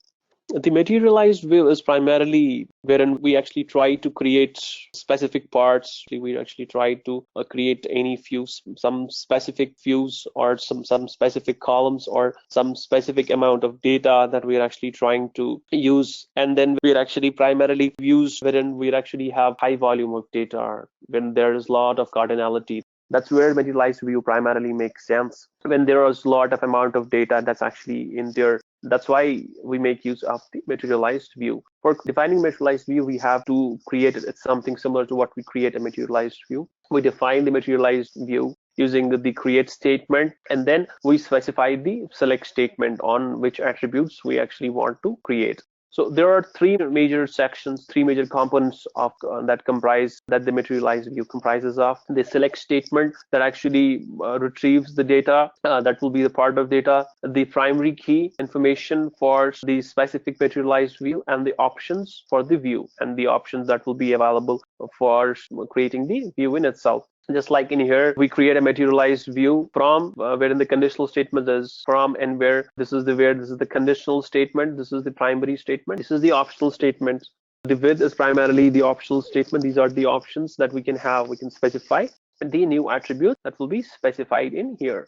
The materialized view is primarily wherein we actually try to create specific parts. We actually try to create any views, some specific views, or some specific columns, or some specific amount of data that we're actually trying to use. And then we're actually primarily views wherein we actually have high volume of data, when there is a lot of cardinality. That's where materialized view primarily makes sense. When there is a lot of amount of data that's actually in there, that's why we make use of the materialized view. For defining materialized view, we have to create it. It's something similar to what we create a materialized view. We define the materialized view using the create statement, and then we specify the select statement on which attributes we actually want to create. So there are 3 major sections, 3 major components of that the materialized view comprises of. The select statement that actually retrieves the data, that will be the part of data, the primary key information for the specific materialized view, and the options for the view, and the options that will be available for creating the view in itself. Just like in here, we create a materialized view from wherein the conditional statement is from, and where this is the conditional statement, this is the primary statement, this is the optional statement. The with is primarily the optional statement. These are the options that we can have. We can specify the new attribute that will be specified in here.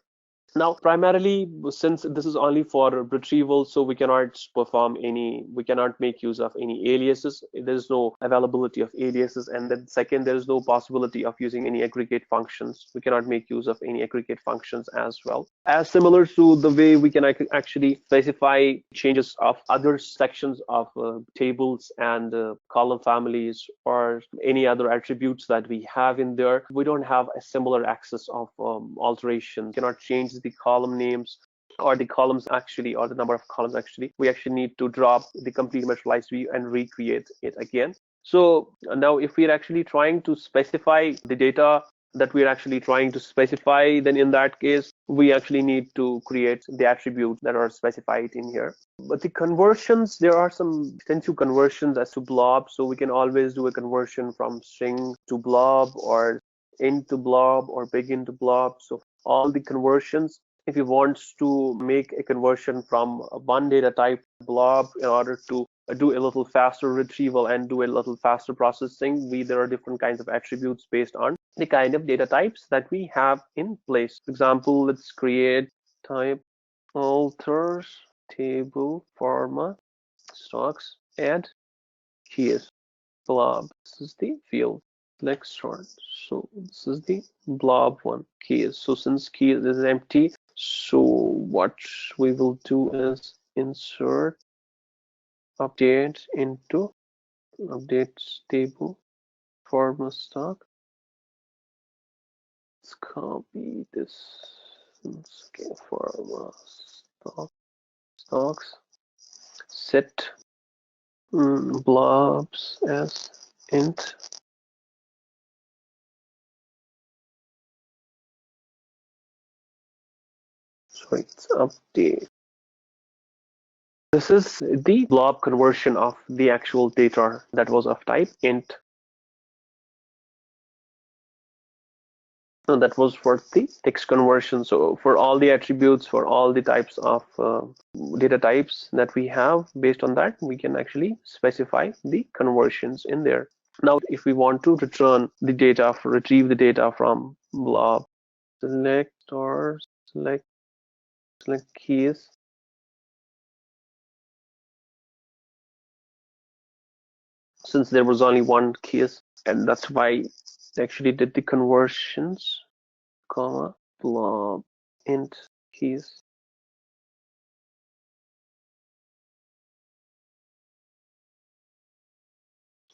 Now, primarily, since this is only for retrieval, so we cannot make use of any aliases. There's no availability of aliases. And then second, there is no possibility of using any aggregate functions. We cannot make use of any aggregate functions as well. As similar to the way we can actually specify changes of other sections of tables and column families, or any other attributes that we have in there, we don't have a similar access of alteration. We cannot change the column names, or the columns actually, or the number of columns actually. We actually need to drop the complete materialized view and recreate it again. So now if we're actually trying to specify the data that we're actually trying to specify, then in that case, we actually need to create the attributes that are specified in here. But the conversions, there are some extensive conversions as to blob. So we can always do a conversion from string to blob, or int to blob, or big int to blob. So all the conversions, if you want to make a conversion from one data type blob in order to do a little faster retrieval and do a little faster processing, there are different kinds of attributes based on the kind of data types that we have in place. For example, let's create type alters table pharma stocks add keys blob. This is the field. Next start. So this is the blob one keys. So since key is empty, so what we will do is insert update into update table pharma stock. Let's copy this. Okay, pharma stocks. Set blobs as int. Sorry, it's update. This is the blob conversion of the actual data that was of type int. So that was for the text conversion. So for all the attributes, for all the types of data types that we have, based on that, we can actually specify the conversions in there. Now, if we want to return the data, retrieve the data from blob, select or select keys. Since there was only one case, and that's why they actually did the conversions, comma, blob, int keys.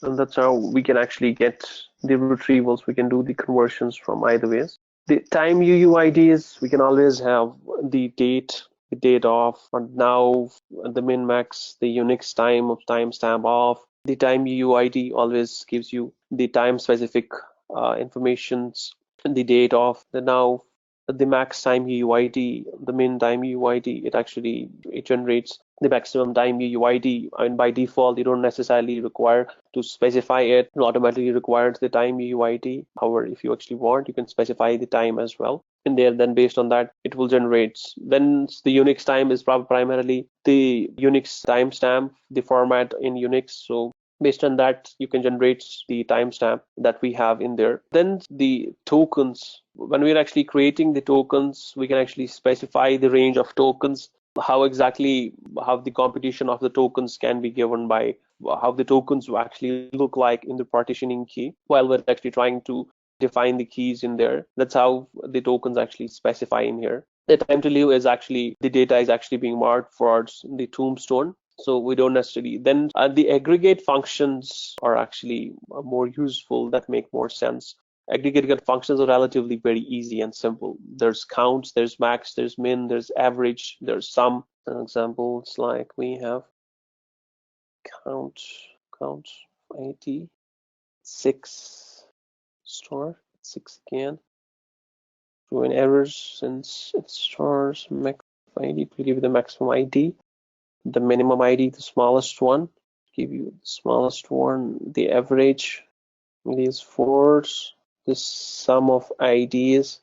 And that's how we can actually get the retrievals. We can do the conversions from either ways. The time UUIDs, we can always have the date of, and now the min max, the Unix time of timestamp off. The time UUID always gives you the time specific informations, the date of the now, the max time UUID, the min time UUID. It generates the maximum time UUID, and by default you don't necessarily require to specify it. It automatically requires the time UUID. However, if you actually want, you can specify the time as well in there. Then based on that, it will generate. Then the Unix time is primarily the Unix timestamp, the format in Unix. So based on that, you can generate the timestamp that we have in there. Then the tokens, when we're actually creating the tokens, we can actually specify the range of tokens, how the computation of the tokens can be given by how the tokens will actually look like in the partitioning key while we're actually trying to define the keys in there. That's how the tokens actually specify in here. The time to live is actually, the data is actually being marked for the tombstone. So we don't necessarily, then the aggregate functions are actually more useful, that make more sense. Aggregate functions are relatively very easy and simple. There's counts, there's max, there's min, there's average, there's sum. Examples like we have count 80, 6 store, 6 again. Showing errors since it stores max ID to give you the maximum ID. The minimum ID, the smallest one, give you the smallest one, the average, these fours, the sum of IDs,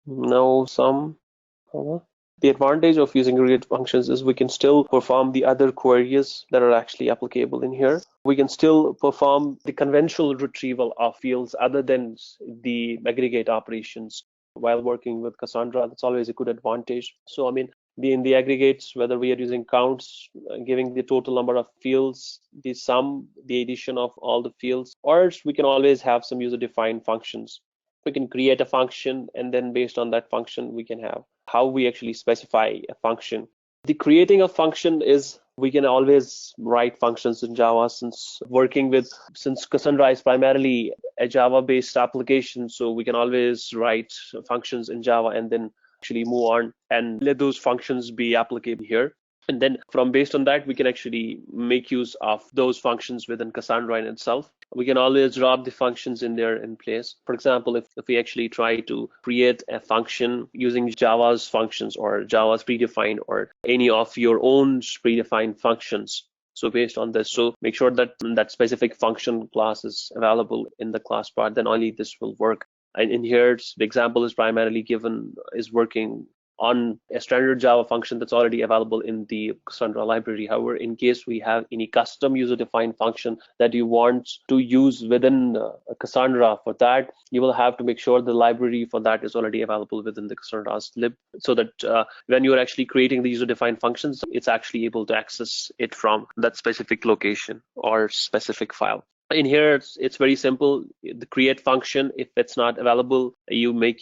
no sum. The advantage of using aggregate functions is we can still perform the other queries that are actually applicable in here. We can still perform the conventional retrieval of fields other than the aggregate operations while working with Cassandra. That's always a good advantage. So, I mean, in the aggregates, whether we are using counts, giving the total number of fields, the sum, the addition of all the fields, or we can always have some user-defined functions. We can create a function, and then based on that function, we can have how we actually specify a function. The creating a function is, we can always write functions in Java, since Cassandra is primarily a Java-based application, so we can always write functions in Java and then actually move on and let those functions be applicable here. And then based on that, we can actually make use of those functions within Cassandra in itself. We can always drop the functions in there in place. For example, if we actually try to create a function using Java's functions or Java's predefined or any of your own predefined functions. So based on this, so make sure that that specific function class is available in the class part, then only this will work. And in here, the example is primarily is working on a standard Java function that's already available in the Cassandra library. However, in case we have any custom user-defined function that you want to use within Cassandra, for that, you will have to make sure the library for that is already available within the Cassandra's lib, so that when you're actually creating the user-defined functions, it's actually able to access it from that specific location or specific file. In here, it's very simple. The create function, if it's not available, you may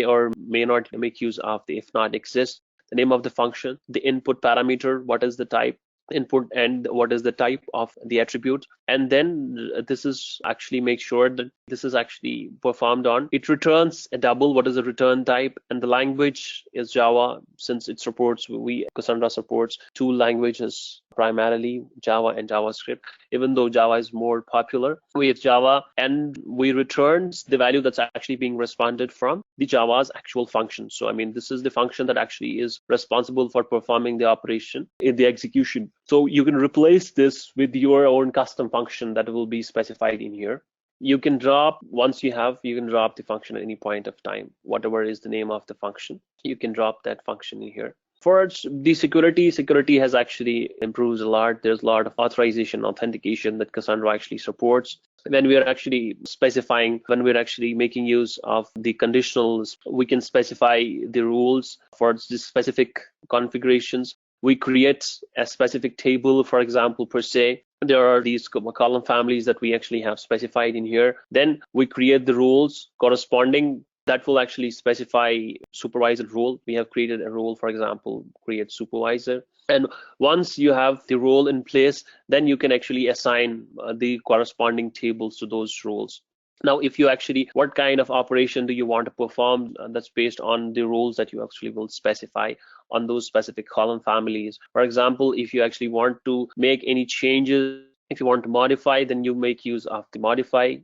or may not make use of the if not exists, the name of the function, the input parameter, what is the type input and what is the type of the attribute, and then this is actually make sure that this is actually performed on. It returns a double, what is the return type, and the language is Java, since it supports, Cassandra supports two languages, primarily Java and JavaScript, even though Java is more popular with Java, and we returns the value that's actually being responded from the Java's actual function. So I mean, this is the function that actually is responsible for performing the operation in the execution. So you can replace this with your own custom function that will be specified in here. You can drop, once you can drop the function at any point of time. Whatever is the name of the function, you can drop that function in here. For the security has actually improved a lot. There's a lot of authorization, authentication that Cassandra actually supports. When we are actually specifying, when we're actually making use of the conditionals, we can specify the rules for the specific configurations. We create a specific table, for example, per se. There are these column families that we actually have specified in here. Then we create the rules corresponding that will actually specify supervisor role. We have created a role, for example, create supervisor. And once you have the role in place, then you can actually assign the corresponding tables to those roles. Now, if you actually, what kind of operation do you want to perform? That's based on the rules that you actually will specify on those specific column families. For example, if you actually want to make any changes, if you want to modify, then you make use of the modify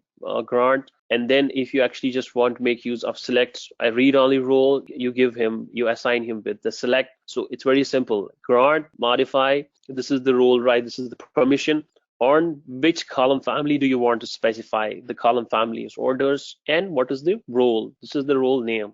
grant. And then if you actually just want to make use of select a read-only role, you assign him with the select. So it's very simple. Grant, modify, this is the role, right? This is the permission. On which column family do you want to specify? The column family is orders, and what is the role? This is the role name.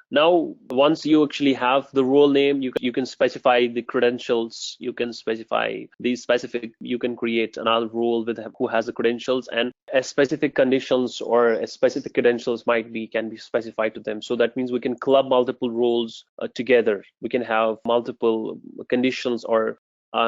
Now, once you actually have the role name, you can specify the credentials. You can specify the specific. You can create another role with who has the credentials, and a specific conditions or a specific credentials can be specified to them. So that means we can club multiple roles together. We can have multiple conditions or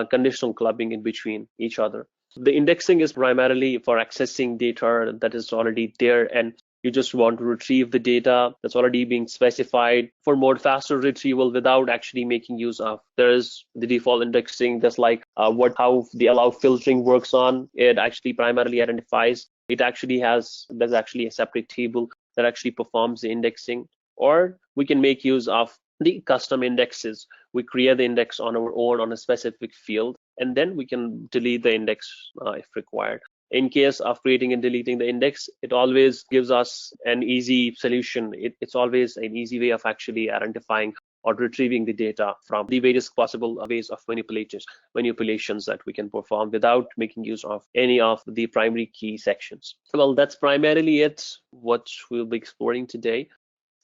conditional clubbing in between each other. The indexing is primarily for accessing data that is already there, and you just want to retrieve the data that's already being specified for more faster retrieval without actually making use of. There is the default indexing, that's like how the allow filtering works on. It actually primarily identifies. There's actually a separate table that actually performs the indexing. Or we can make use of the custom indexes. We create the index on our own on a specific field, and then we can delete the index if required. In case of creating and deleting the index, it always gives us an easy solution. It's always an easy way of actually identifying or retrieving the data from the various possible ways of manipulations that we can perform without making use of any of the primary key sections. Well, that's primarily it, what we'll be exploring today.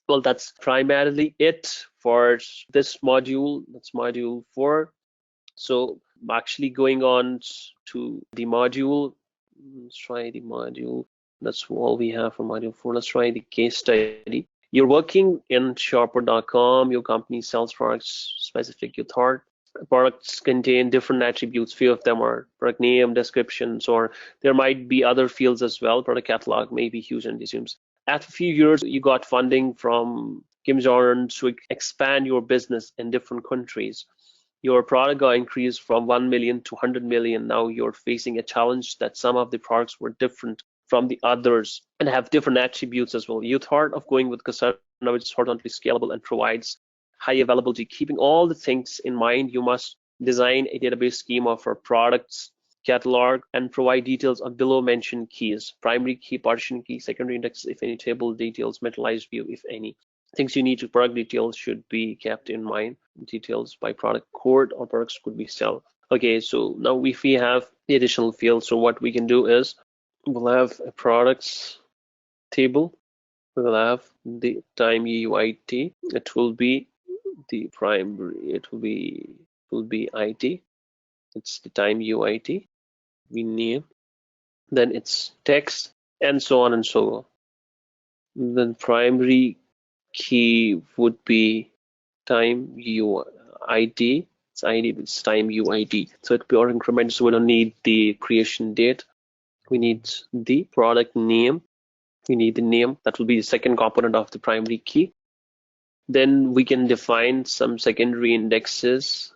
Well, that's primarily it for this module. That's module 4. So I'm actually going on to the module. Let's try the module. That's all we have for module 4. Let's try the case study. You're working in shopper.com. Your company sells products specific you thought. Products contain different attributes. Few of them are product name, descriptions, or there might be other fields as well. Product catalog may be huge and resumes. After a few years, you got funding from Kim Jong-un to expand your business in different countries. Your product got increased from 1 million to 100 million. Now you're facing a challenge that some of the products were different from the others and have different attributes as well. You thought of going with Cassandra, which is horizontally scalable and provides high availability. Keeping all the things in mind, you must design a database schema for products, catalog, and provide details of below mentioned keys: primary key, partition key, secondary index, if any, table details, materialized view, if any. Things you need to product details should be kept in mind. Details by product code or products could be sell. Okay, so now if we have the additional field, so what we can do is we'll have a products table. We will have the Timeuuid. It will be the primary. It will be IT. It's the Timeuuid. We name. Then it's text and so on and so on. Then primary key would be Timeuuid. It's ID, it's Timeuuid. So it pure increment, so we don't need the creation date. We need the product name. We need the name. That will be the second component of the primary key. Then we can define some secondary indexes.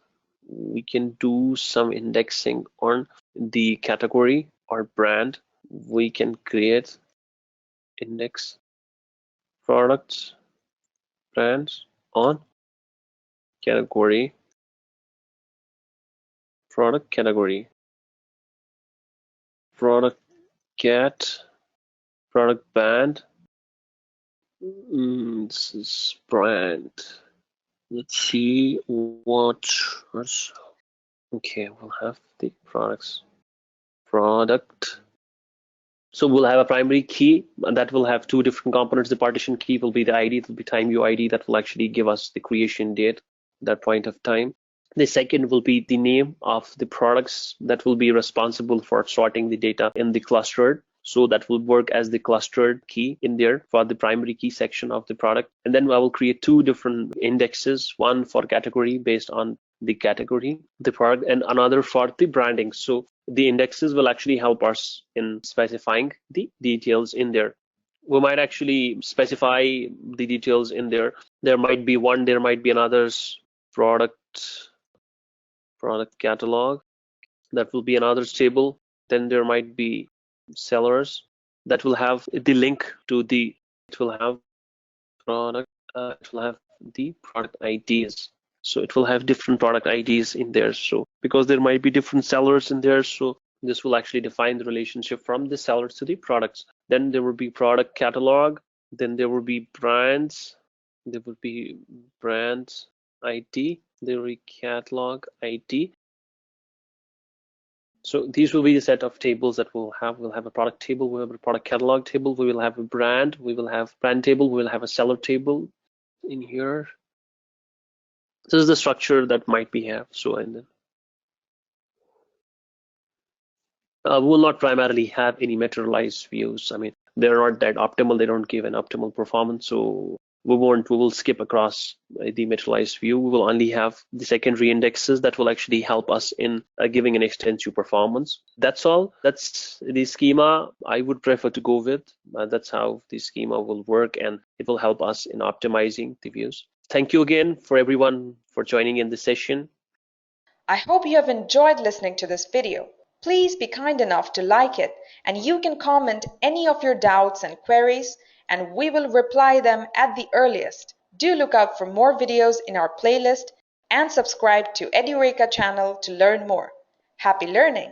We can do some indexing on the category or brand. We can create index products, brands on category, product category, product cat, product band. This is brand. Let's see what. Okay, we'll have the products. Product So we'll have a primary key and that will have two different components. The partition key will be the ID, it will be Timeuuid that will actually give us the creation date, that point of time. The second will be the name of the products that will be responsible for sorting the data in the clustered. So that will work as the clustered key in there for the primary key section of the product. And then I will create two different indexes, one for category based on the category, the product, and another for the branding. So the indexes will actually help us in specifying the details in there. We might actually specify the details in there. There might be one, there might be another's product catalog. That will be another table. Then there might be sellers that will have the link to the, it will have product, it will have the product IDs. So it will have different product IDs in there. So because there might be different sellers in there, so this will actually define the relationship from the sellers to the products. Then there will be product catalog. Then there will be brands. There will be brands ID. There will be catalog ID. So these will be the set of tables that we'll have. We'll have a product table, we'll have a product catalog table, we will have a brand, we will have brand table, we will have a seller table in here. This is the structure that might be have. So and then we will not primarily have any materialized views. I mean, they're not that optimal. They don't give an optimal performance. So we will skip across the materialized view. We will only have the secondary indexes that will actually help us in giving an extensive performance. That's all. That's the schema I would prefer to go with. That's how the schema will work, and it will help us in optimizing the views. Thank you again for everyone for joining in this session. I hope you have enjoyed listening to this video. Please be kind enough to like it, and you can comment any of your doubts and queries, and we will reply them at the earliest. Do look out for more videos in our playlist and subscribe to Edureka channel to learn more. Happy learning!